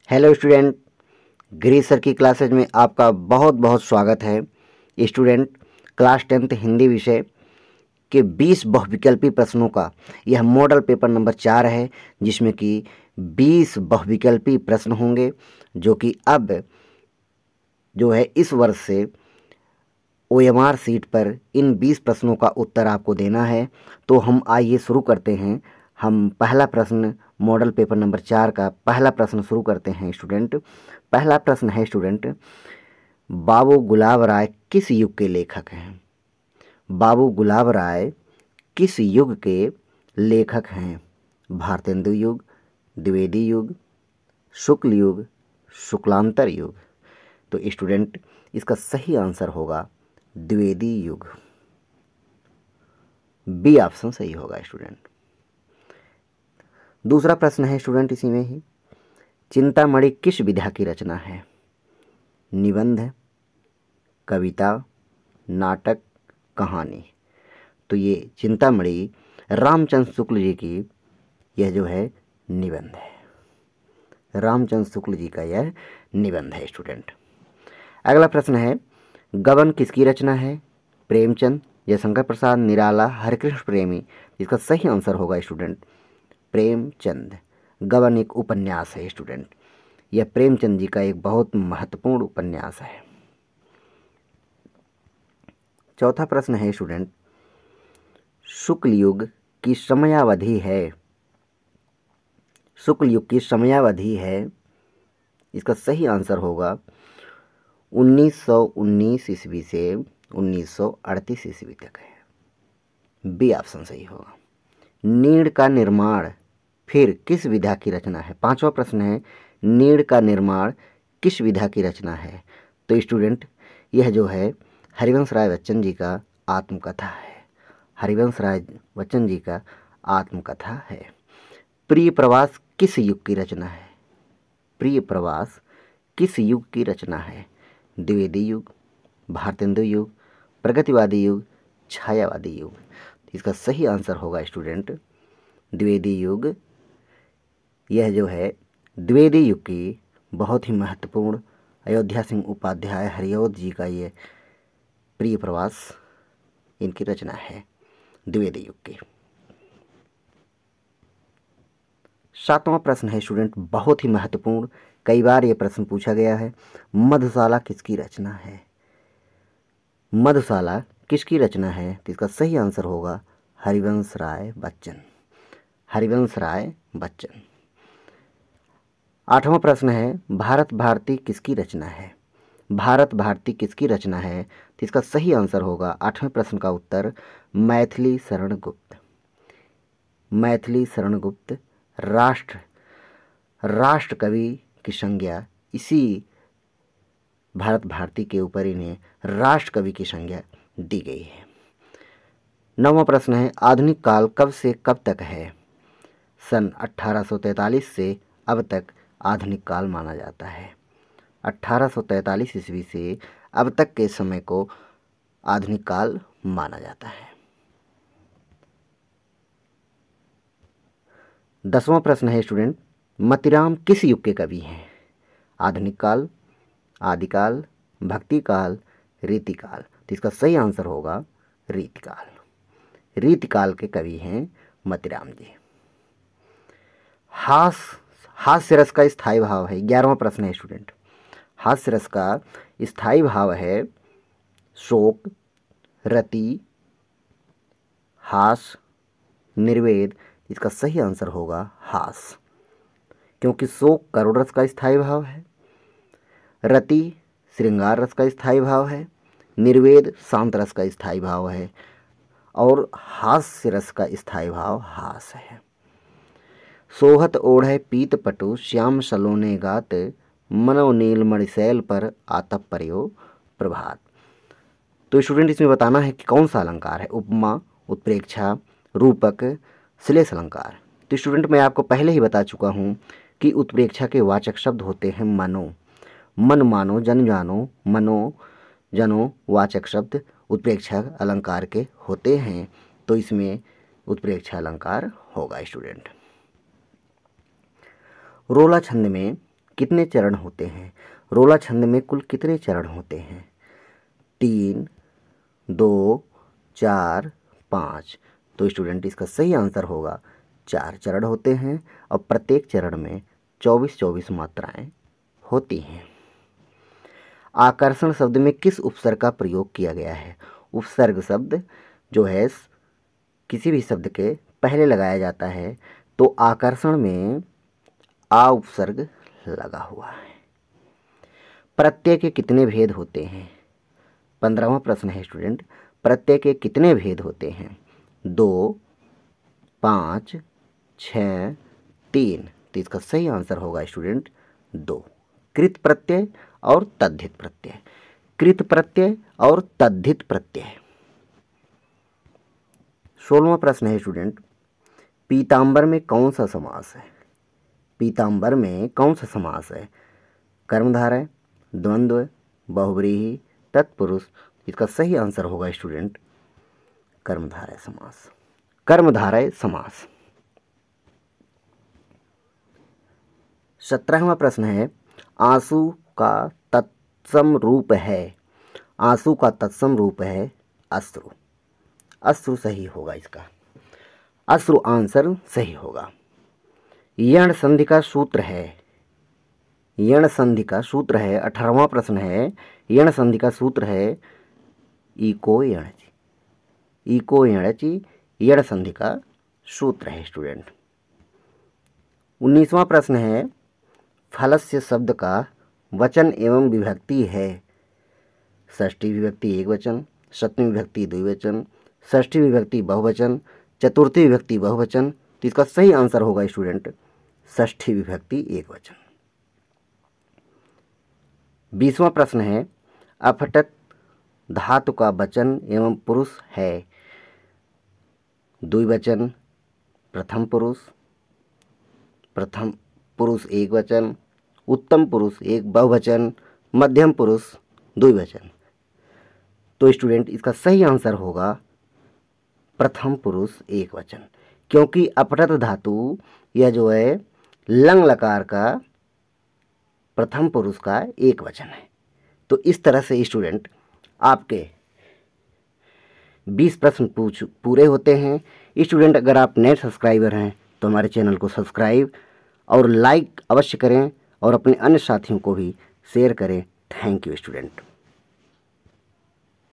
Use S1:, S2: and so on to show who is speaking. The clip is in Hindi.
S1: हेलो स्टूडेंट, गिरीश सर की क्लासेज में आपका बहुत बहुत स्वागत है। स्टूडेंट, क्लास 10th हिंदी विषय के 20 बहुविकल्पी प्रश्नों का यह मॉडल पेपर नंबर 4 है, जिसमें कि 20 बहुविकल्पी प्रश्न होंगे, जो कि अब जो है इस वर्ष से OMR सीट पर इन 20 प्रश्नों का उत्तर आपको देना है। तो हम आइए शुरू करते हैं। हम पहला प्रश्न मॉडल पेपर नंबर 4 का पहला प्रश्न शुरू करते हैं स्टूडेंट। पहला प्रश्न है स्टूडेंट, बाबू गुलाब राय किस युग के लेखक हैं? बाबू गुलाब राय किस युग के लेखक हैं? भारतेंदु युग, द्विवेदी युग, शुक्ल युग, शुक्लांतर युग। तो स्टूडेंट, इसका सही आंसर होगा द्विवेदी युग। बी ऑप्शन सही होगा स्टूडेंट। दूसरा प्रश्न है स्टूडेंट इसी में ही, चिंतामणि किस विधा की रचना है? निबंध, कविता, नाटक, कहानी। तो ये चिंतामणि रामचंद्र शुक्ल जी की यह जो है निबंध है। रामचंद्र शुक्ल जी का यह निबंध है स्टूडेंट। अगला प्रश्न है, गबन किसकी रचना है? प्रेमचंद, जयशंकर प्रसाद, निराला, हरिकृष्ण प्रेमी। इसका सही आंसर होगा स्टूडेंट प्रेमचंद। गबन एक उपन्यास है स्टूडेंट। यह प्रेमचंद जी का एक बहुत महत्वपूर्ण उपन्यास है। चौथा प्रश्न है स्टूडेंट, शुक्ल युग की समयावधि है। शुक्ल युग की समयावधि है, इसका सही आंसर होगा 1919 ईस्वी से 1938 ईस्वी तक है। बी ऑप्शन सही होगा। नीड़ का निर्माण फिर किस विधा की रचना है? पांचवा प्रश्न है, नीड़ का निर्माण किस विधा की रचना है? तो स्टूडेंट, यह जो है हरिवंश राय बच्चन जी का आत्मकथा है। हरिवंश राय बच्चन जी का आत्मकथा है। प्रिय प्रवास किस युग की रचना है? प्रिय प्रवास किस युग की रचना है? द्विवेदी युग, भारतेंदु युग, प्रगतिवादी युग, छायावादी युग। इसका सही आंसर होगा स्टूडेंट द्विवेदी युग। यह जो है द्विवेदी युग की बहुत ही महत्वपूर्ण अयोध्या सिंह उपाध्याय हरिऔध जी का ये प्रिय प्रवास इनकी रचना है द्विवेदी युग की। सातवां प्रश्न है स्टूडेंट, बहुत ही महत्वपूर्ण, कई बार ये प्रश्न पूछा गया है। मधुशाला किसकी रचना है? मधुशाला किसकी रचना है? तो इसका सही आंसर होगा हरिवंश राय बच्चन। हरिवंश राय बच्चन। आठवां प्रश्न है, भारत भारती किसकी रचना है? भारत भारती किसकी रचना है? तो इसका सही आंसर होगा आठवें प्रश्न का उत्तर मैथिली शरण गुप्त। मैथिली शरण गुप्त राष्ट्र कवि की संज्ञा इसी भारत भारती के ऊपर इन्हें राष्ट्र कवि की संज्ञा दी गई है। नौवां प्रश्न है, आधुनिक काल कब से कब तक है? सन 1843 से अब तक आधुनिक काल माना जाता है। 1843 ईस्वी से अब तक के समय को आधुनिक काल माना जाता है। 10वां प्रश्न है स्टूडेंट, मतीराम किस युग के कवि हैं? आधुनिक काल, आदिकाल, भक्तिकाल, रीतिकाल। तो इसका सही आंसर होगा रीतिकाल। रीतिकाल के कवि हैं मतीराम जी। हास्य रस का स्थायी भाव है। 11वां प्रश्न है स्टूडेंट, हास्य रस का स्थायी भाव है शोक, रति, हास, निर्वेद। इसका सही आंसर होगा हास, क्योंकि शोक करुण रस का स्थायी भाव है, रति श्रृंगार रस का स्थायी भाव है, निर्वेद शांत रस का स्थायी भाव है, और हास्य रस का स्थायी भाव हास है। सोहत ओढ़े पीत पटु श्याम सलोने गात, मनो नील मणिशैल पर आतप पर्यो प्रभात। तो स्टूडेंट, इसमें बताना है कि कौन सा अलंकार है। उपमा, उत्प्रेक्षा, रूपक, श्लेष अलंकार। तो स्टूडेंट, मैं आपको पहले ही बता चुका हूँ कि उत्प्रेक्षा के वाचक शब्द होते हैं मनो। मन मानो, जन जानो, मनो जनो वाचक शब्द उत्प्रेक्षा अलंकार के होते हैं। तो इसमें उत्प्रेक्षा अलंकार होगा स्टूडेंट। रोला छंद में कितने चरण होते हैं? रोला छंद में कुल कितने चरण होते हैं? 3, 2, 4, 5। तो स्टूडेंट इसका सही आंसर होगा 4 चरण होते हैं और प्रत्येक चरण में 24-24 मात्राएं होती हैं। आकर्षण शब्द में किस उपसर्ग का प्रयोग किया गया है? उपसर्ग शब्द जो है किसी भी शब्द के पहले लगाया जाता है, तो आकर्षण में आ उपसर्ग लगा हुआ है। प्रत्यय के कितने भेद होते हैं? 15वां प्रश्न है स्टूडेंट, प्रत्यय के कितने भेद होते हैं? 2, 5, 6, 3। तो इसका सही आंसर होगा स्टूडेंट 2। कृत प्रत्यय और तद्धित प्रत्यय। कृत प्रत्यय और तद्धित प्रत्यय। 16वां प्रश्न है स्टूडेंट, पीतांबर में कौन सा समास है? पीतांबर में कौन सा समास है? कर्मधारय, द्वंद्व, बहुव्रीहि, तत्पुरुष। इसका सही आंसर होगा स्टूडेंट कर्मधारय समास। कर्मधारय समास। 17वां प्रश्न है, आंसू का तत्सम रूप है। आंसू का तत्सम रूप है अश्रु। अश्रु सही होगा इसका। अश्रु आंसर सही होगा। यण संधि का सूत्र है। यण संधि का सूत्र है, 18वां प्रश्न है, यण संधि का सूत्र है इको यणचि। इको यणचि यण संधि का सूत्र है स्टूडेंट। 19वां प्रश्न है, फलस्य शब्द का वचन एवं विभक्ति है। षष्ठी विभक्ति एकवचन, सप्तमी विभक्ति द्विवचन, षष्ठी विभक्ति बहुवचन, चतुर्थी विभक्ति बहुवचन। तो इसका सही आंसर होगा स्टूडेंट षष्ठी विभक्ति एकवचन। 20वां प्रश्न है, अपठित धातु का वचन एवं पुरुष है। द्विवचन, प्रथम पुरुष एकवचन, उत्तम पुरुष एक बहुवचन, मध्यम पुरुष द्विवचन। तो स्टूडेंट इसका सही आंसर होगा प्रथम पुरुष एकवचन, क्योंकि अपठित धातु यह जो है लंग लकार का प्रथम पुरुष का एकवचन है। तो इस तरह से स्टूडेंट आपके 20 प्रश्न पूरे होते हैं। स्टूडेंट अगर आप नए सब्सक्राइबर हैं तो हमारे चैनल को सब्सक्राइब और लाइक अवश्य करें और अपने अन्य साथियों को भी शेयर करें। Thank you student.